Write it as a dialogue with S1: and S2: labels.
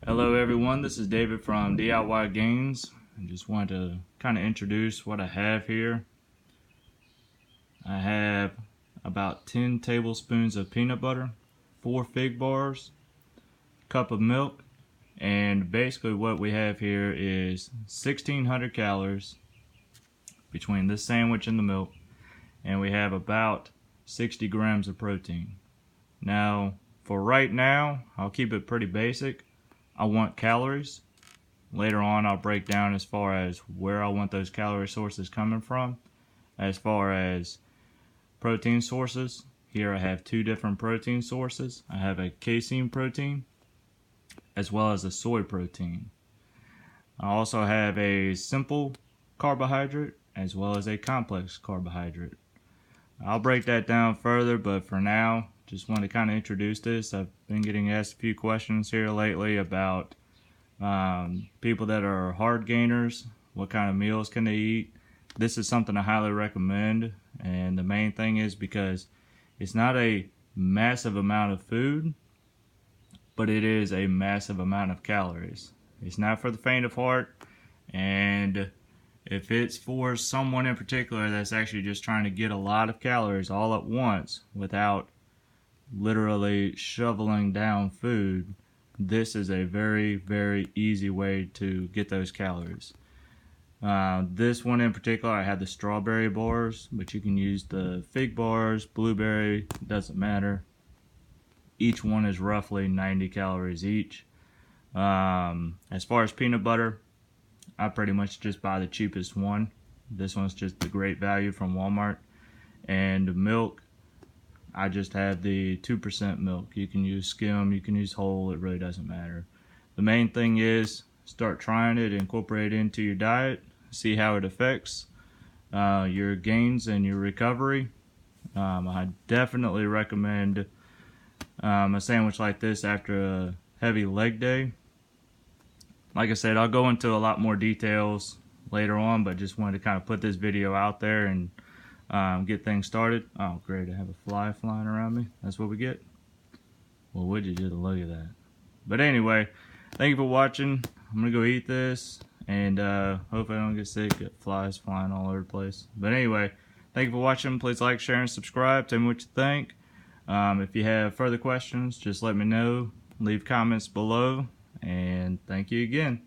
S1: Hello everyone, this is David from DIY Gains. I just wanted to kind of introduce what I have here. I have about 10 tablespoons of peanut butter, 4 fig bars, a cup of milk, and basically what we have here is 1600 calories between this sandwich and the milk, and we have about 60 grams of protein. Now, for right now, I'll keep it pretty basic. I want calories. Later on, I'll break down as far as where I want those calorie sources coming from. As far as protein sources, here I have 2 different protein sources. I have a casein protein as well as a soy protein. I also have a simple carbohydrate as well as a complex carbohydrate. I'll break that down further, but for now, just want to kind of introduce this. I've been getting asked a few questions here lately about people that are hard gainers, what kind of meals can they eat. This is something I highly recommend, and the main thing is because it's not a massive amount of food, but it is a massive amount of calories. It's not for the faint of heart, and if it's for someone in particular that's actually just trying to get a lot of calories all at once without literally shoveling down food, this is a very, very easy way to get those calories. This one in particular, I had the strawberry bars, but you can use the fig bars, blueberry, doesn't matter. Each one is roughly 90 calories each. As far as peanut butter, I pretty much just buy the cheapest one. This one's just a great value from Walmart. And milk, I just have the 2% milk. You can use skim, you can use whole, it really doesn't matter. The main thing is start trying it, incorporate it into your diet, see how it affects your gains and your recovery. I definitely recommend a sandwich like this after a heavy leg day. Like I said, I'll go into a lot more details later on, but just wanted to kind of put this video out there and get things started. Oh great, I have a fly flying around me. That's what we get? Well, would you just look at that? But anyway, thank you for watching. I'm gonna go eat this, and hopefully I don't get sick. Got flies flying all over the place. But anyway, thank you for watching. Please like, share, and subscribe. Tell me what you think. If you have further questions, just let me know. Leave comments below, and thank you again.